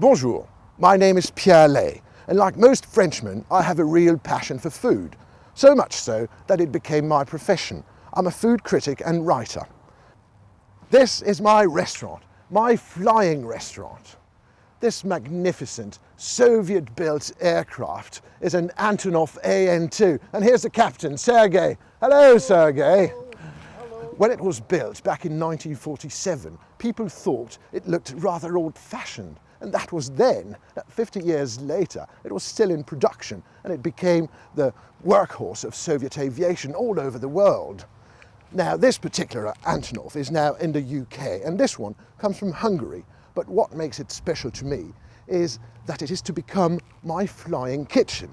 Bonjour, my name is Pierre Ley, and like most Frenchmen, I have a real passion for food. So much so that it became my profession. I'm a food critic and writer. This is my restaurant, my flying restaurant. This magnificent Soviet-built aircraft is an Antonov AN-2, and here's the captain, Sergei. Hello, Sergei. When it was built back in 1947, people thought it looked rather old-fashioned. And that was then. 50 years later, it was still in production, and it became the workhorse of Soviet aviation all over the world. Now, this particular Antonov is now in the UK, and this one comes from Hungary. But what makes it special to me is that it is to become my flying kitchen.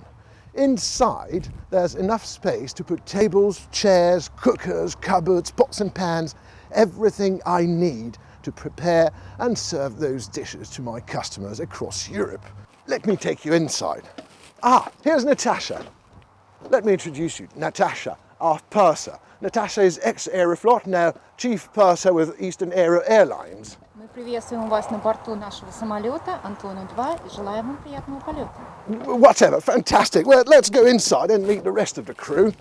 Inside, there's enough space to put tables, chairs, cookers, cupboards, pots and pans, everything I need to prepare and serve those dishes to my customers across Europe. Let me take you inside. Here's Natasha. Let me introduce you. Natasha, our purser. Natasha is ex-Aeroflot, now chief purser with Eastern Aero Airlines. Мы приветствуем вас на борту нашего самолета Антону-2 и желаем вам приятного полета. Whatever, fantastic. Well, let's go inside and meet the rest of the crew.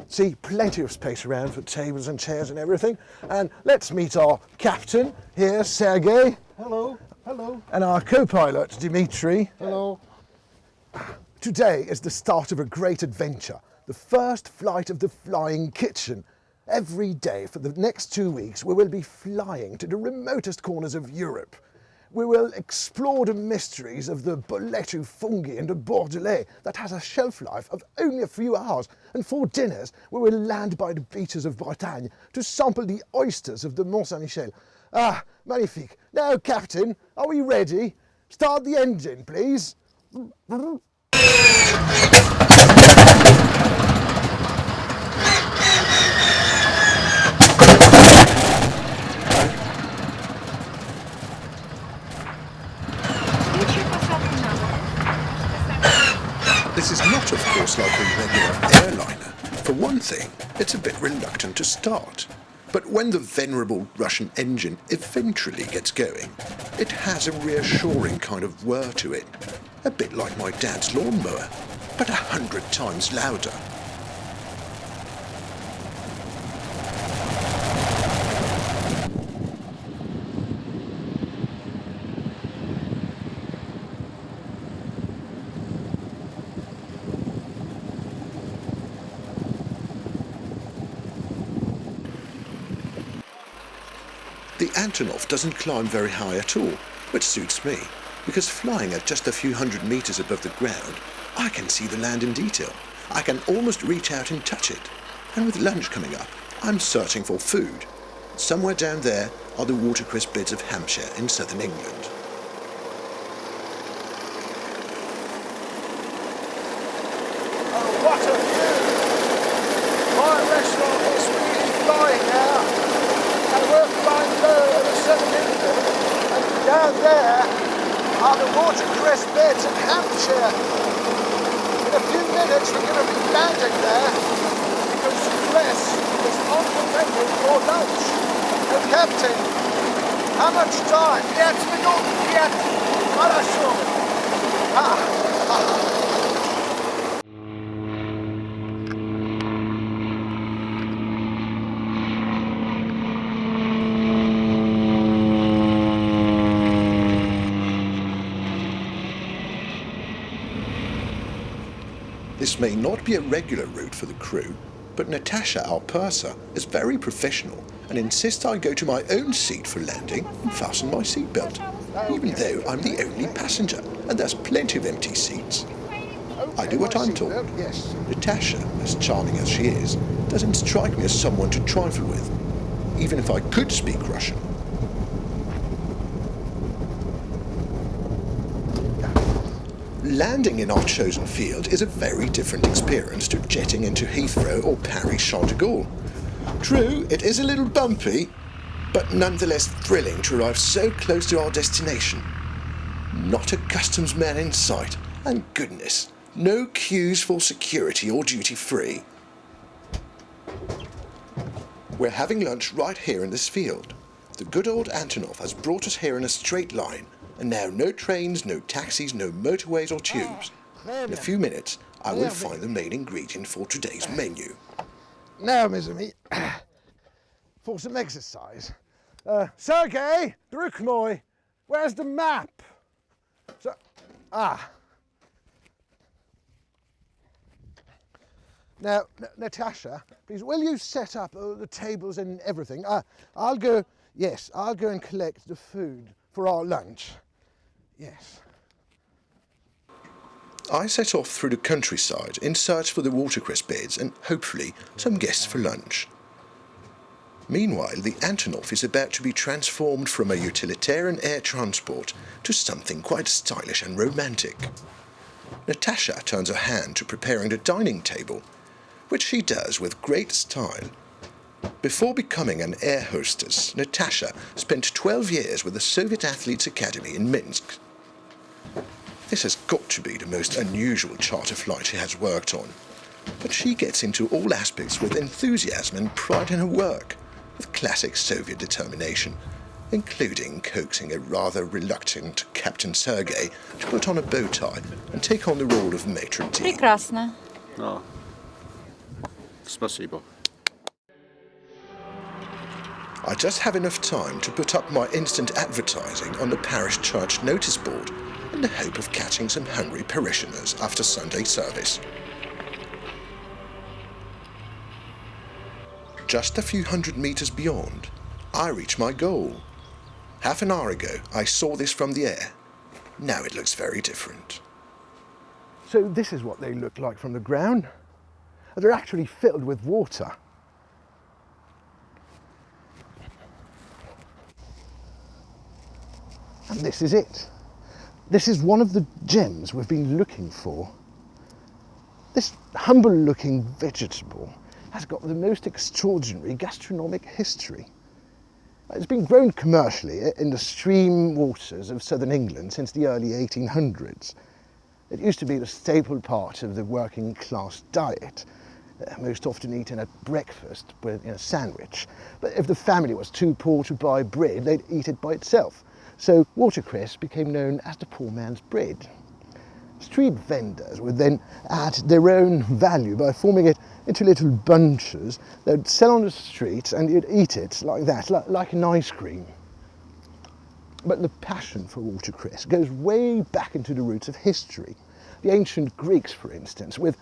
See, plenty of space around for tables and chairs and everything. And let's meet our captain here, Sergei. Hello, hello. And our co-pilot, Dmitry. Hello. Today is the start of a great adventure, the first flight of the flying kitchen. Every day for the next 2 weeks, we will be flying to the remotest corners of Europe. We will explore the mysteries of the boletu fungi and the bordelais that has a shelf life of only a few hours. And for dinners, we will land by the beaches of Bretagne to sample the oysters of the Mont Saint-Michel. Magnifique. Now, Captain, are we ready? Start the engine, please. This is not, of course, like a regular airliner. For one thing, it's a bit reluctant to start. But when the venerable Russian engine eventually gets going, it has a reassuring kind of whir to it. A bit like my dad's lawnmower, but 100 times louder. The Antonov doesn't climb very high at all, which suits me, because flying at just a few hundred meters above the ground, I can see the land in detail. I can almost reach out and touch it. And with lunch coming up, I'm searching for food. Somewhere down there are the watercress beds of Hampshire in southern England. What a view! My restaurant is really flying now. And we're flying low over southern England, and down there are the watercress beds in Hampshire. In a few minutes we're going to be landing there because cress is on the menu for lunch. And Captain, how much time? 5 minut, 5. Хорошо. This may not be a regular route for the crew, but Natasha, our purser, is very professional and insists I go to my own seat for landing and fasten my seatbelt, even though I'm the only passenger and there's plenty of empty seats. I do what I'm told. Natasha, as charming as she is, doesn't strike me as someone to trifle with, even if I could speak Russian. Landing in our chosen field is a very different experience to jetting into Heathrow or Paris-Charles de Gaulle. True, it is a little bumpy, but nonetheless thrilling to arrive so close to our destination. Not a customs man in sight, and goodness, no queues for security or duty-free. We're having lunch right here in this field. The good old Antonov has brought us here in a straight line, And now no trains, no taxis, no motorways or tubes. In a few minutes, I will find the main ingredient for today's menu. Now, mes amis, for some exercise. Sergei, druk moi, where's the map? Now, Natasha, please, will you set up the tables and everything? I'll go and collect the food for our lunch. Yes. I set off through the countryside in search for the watercress beds and, hopefully, some guests for lunch. Meanwhile, the Antonov is about to be transformed from a utilitarian air transport to something quite stylish and romantic. Natasha turns her hand to preparing the dining table, which she does with great style. Before becoming an air hostess, Natasha spent 12 years with the Soviet Athletes Academy in Minsk. This has got to be the most unusual charter flight she has worked on, but she gets into all aspects with enthusiasm and pride in her work, with classic Soviet determination, including coaxing a rather reluctant Captain Sergei to put on a bow tie and take on the role of maitre d'. Прекрасно. Спасибо. I just have enough time to put up my instant advertising on the parish church notice board in the hope of catching some hungry parishioners after Sunday service. Just a few hundred meters beyond, I reach my goal. Half an hour ago, I saw this from the air. Now it looks very different. So this is what they look like from the ground. They're actually filled with water. And this is it. This is one of the gems we've been looking for. This humble-looking vegetable has got the most extraordinary gastronomic history. It's been grown commercially in the stream waters of southern England since the early 1800s. It used to be the staple part of the working class diet, most often eaten at breakfast in a sandwich. But if the family was too poor to buy bread, they'd eat it by itself. So watercress became known as the poor man's bread. Street vendors would then add their own value by forming it into little bunches. They'd sell on the streets and you'd eat it like that, like an ice cream. But the passion for watercress goes way back into the roots of history. The ancient Greeks, for instance, with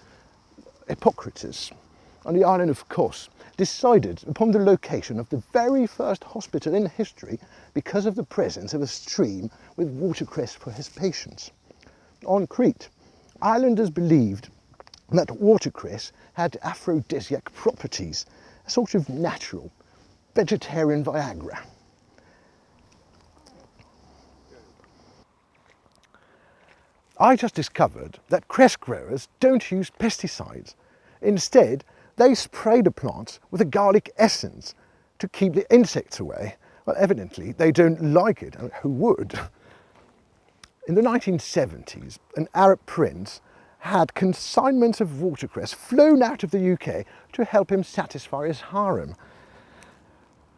Hippocrates on the island of Kos, decided upon the location of the very first hospital in history because of the presence of a stream with watercress for his patients. On Crete, islanders believed that watercress had aphrodisiac properties, a sort of natural, vegetarian Viagra. I just discovered that cress growers don't use pesticides. Instead, they spray the plants with a garlic essence to keep the insects away. Well, evidently, they don't like it. Who would? In the 1970s, an Arab prince had consignments of watercress flown out of the UK to help him satisfy his harem.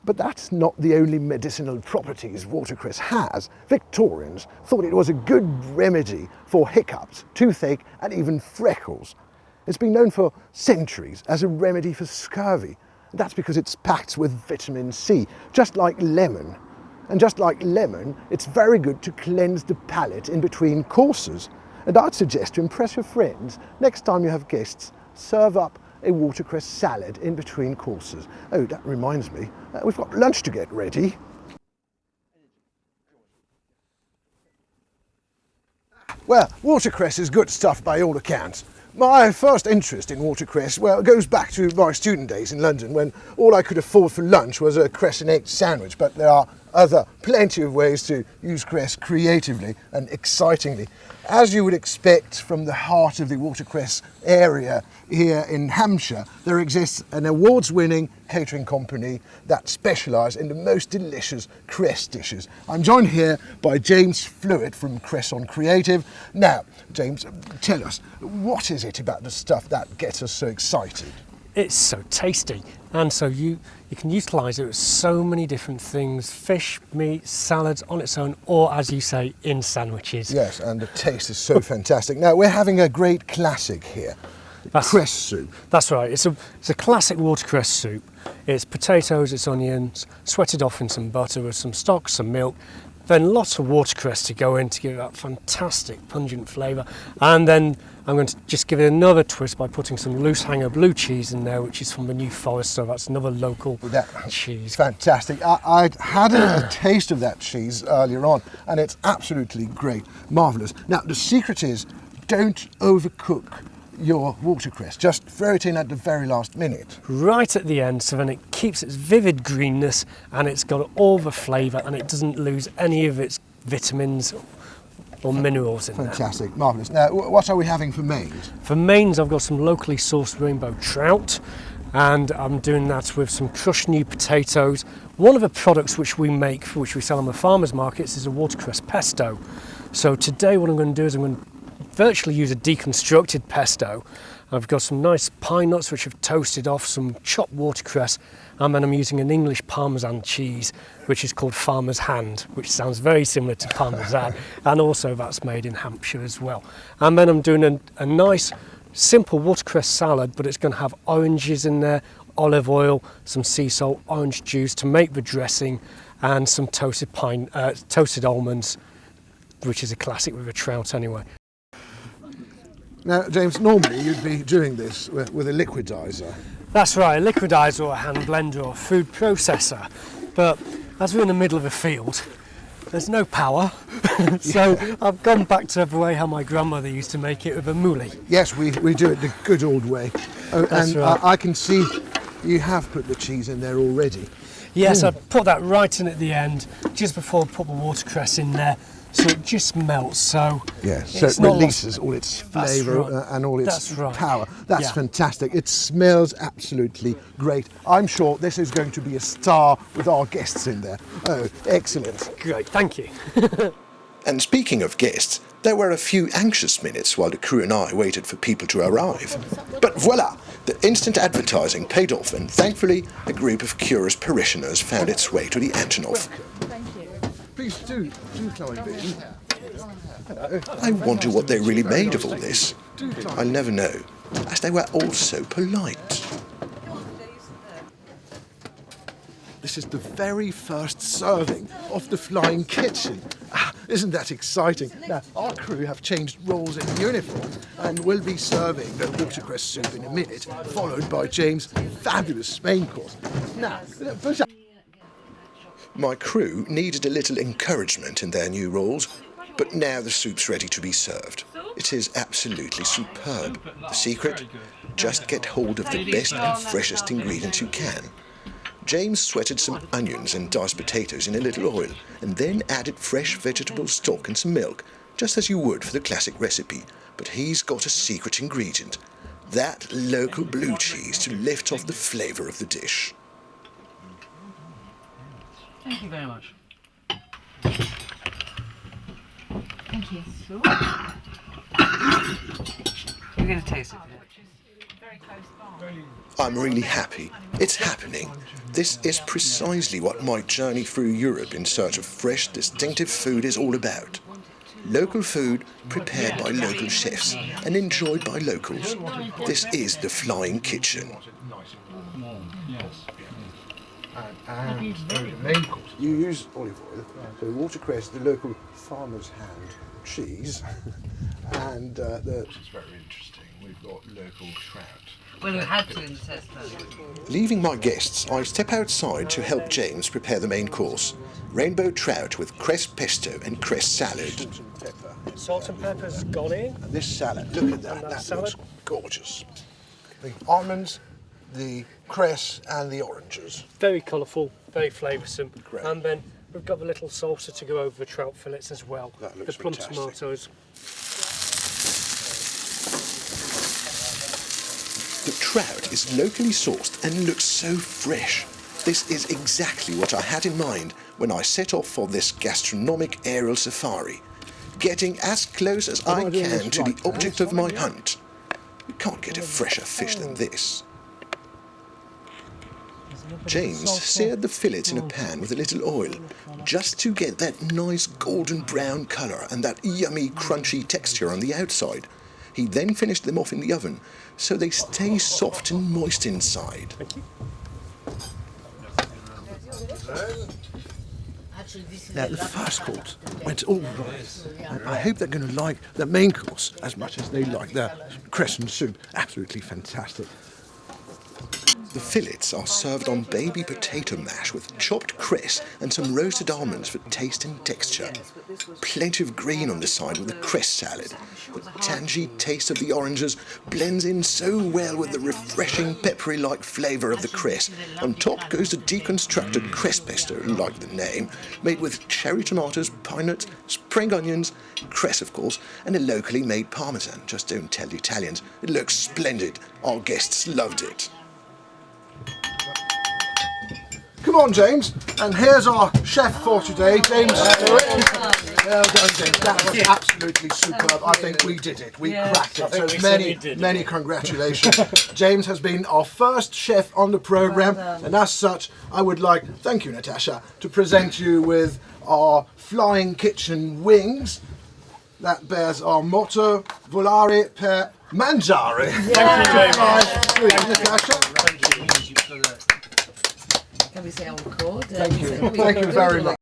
But that's not the only medicinal properties watercress has. Victorians thought it was a good remedy for hiccups, toothache, and even freckles. It's been known for centuries as a remedy for scurvy. That's because it's packed with vitamin C, just like lemon. And just like lemon, it's very good to cleanse the palate in between courses. And I'd suggest to impress your friends, next time you have guests, serve up a watercress salad in between courses. Oh, that reminds me, we've got lunch to get ready. Well, watercress is good stuff by all accounts. My first interest in watercress, well, goes back to my student days in London when all I could afford for lunch was a cress and egg sandwich, but there are plenty of ways to use cress creatively and excitingly. As you would expect from the heart of the watercress area here in Hampshire, there exists an awards-winning catering company that specialises in the most delicious cress dishes. I'm joined here by James Flewitt from Cress on Creative. Now, James, tell us, what is it about the stuff that gets us so excited? It's so tasty, and so you you can utilise it with so many different things: fish, meat, salads on its own, or as you say, in sandwiches. Yes, and the taste is so fantastic. Now we're having a great classic here, cress soup. That's right. It's a classic watercress soup. It's potatoes, it's onions, sweated off in some butter with some stock, some milk, then lots of watercress to go in to give it that fantastic pungent flavour. And then I'm going to just give it another twist by putting some loose hanger blue cheese in there, which is from the New Forest, so that's another local cheese. Fantastic. I'd had a taste of that cheese earlier on, and it's absolutely great, marvellous. Now the secret is, don't overcook your watercress, just throw it in at the very last minute. Right at the end, so then it keeps its vivid greenness and it's got all the flavour and it doesn't lose any of its vitamins or minerals in there. Fantastic, marvellous. Now what are we having for mains? For mains I've got some locally sourced rainbow trout, and I'm doing that with some crushed new potatoes. One of the products which we make, which we sell on the farmers markets, is a watercress pesto. So today what I'm going to do is I'm going to virtually use a deconstructed pesto. I've got some nice pine nuts which I've toasted off, some chopped watercress, and then I'm using an English Parmesan cheese which is called Farmer's Hand, which sounds very similar to Parmesan, and also that's made in Hampshire as well. And then I'm doing a nice simple watercress salad, but it's going to have oranges in there, olive oil, some sea salt, orange juice to make the dressing, and some toasted almonds, which is a classic with a trout anyway. Now, James, normally you'd be doing this with a liquidizer. That's right, a liquidizer or a hand blender or a food processor. But as we're in the middle of a field, there's no power. So I've gone back to the way how my grandmother used to make it with a muley. Yes, we do it the good old way. That's right. I can see you have put the cheese in there already. Yes, I put that right in at the end, just before I put the watercress in there. So it just melts, so yes, so it releases all its flavour and all its power. That's fantastic. It smells absolutely great. I'm sure this is going to be a star with our guests in there. Oh, excellent. Great, thank you. And speaking of guests, there were a few anxious minutes while the crew and I waited for people to arrive. But voila, the instant advertising paid off, and thankfully a group of curious parishioners found its way to the AN-2. Please do climb in. I wonder what they really made of all this. I'll never know, as they were all so polite. This is the very first serving of the flying kitchen. Isn't that exciting? Now, our crew have changed roles in uniform and will be serving the watercress soup in a minute, followed by James' fabulous main course. Now, push up. My crew needed a little encouragement in their new roles, but now the soup's ready to be served. It is absolutely superb. The secret? Just get hold of the best and freshest ingredients you can. James sweated some onions and diced potatoes in a little oil, and then added fresh vegetable stock and some milk, just as you would for the classic recipe. But he's got a secret ingredient, that local blue cheese to lift off the flavour of the dish. Thank you very much. Thank you. You're going to taste it. I'm really happy. It's happening. This is precisely what my journey through Europe in search of fresh, distinctive food is all about. Local food prepared by local chefs and enjoyed by locals. This is the Flying Kitchen. And the main course, you use olive oil, so watercress, the local farmer's hand cheese, and This is very interesting. We've got local trout. Well, we had to in the test earlier. Leaving my guests, I step outside to help James prepare the main course. Rainbow trout with cress pesto and cress salad. salt and pepper. Salt and pepper's gone in. And this salad, look at that, that looks gorgeous. The almonds, the cress and the oranges. Very colourful, very flavoursome. Great. And then we've got the little salsa to go over the trout fillets as well. That looks the plum fantastic. tomatoes. The trout is locally sourced and looks so fresh. This is exactly what I had in mind when I set off for this gastronomic aerial safari. Getting as close as I can to the object of my hunt. You can't get a fresher fish than this. James seared the fillets in a pan with a little oil, just to get that nice golden brown colour and that yummy crunchy texture on the outside. He then finished them off in the oven, so they stay soft and moist inside. Now, the first course went all right. And I hope they're going to like the main course as much as they like the cress and soup. Absolutely fantastic. The fillets are served on baby potato mash with chopped cress and some roasted almonds for taste and texture. Plenty of green on the side with the cress salad. The tangy taste of the oranges blends in so well with the refreshing peppery-like flavour of the cress. On top goes the deconstructed cress pesto, like the name, made with cherry tomatoes, pine nuts, spring onions, cress of course, and a locally made parmesan. Just don't tell the Italians. It looks splendid. Our guests loved it. Come on, James, and here's our chef for today, James Stewart. Well done, James. That was absolutely superb. I think we did it. We cracked it. So many congratulations. James has been our first chef on the programme, and as such, I would like, thank you, Natasha, to present you with our flying kitchen wings. That bears our motto, volare per mangiare. Thank you, James. Natasha. Can we say on record? Thank you very much.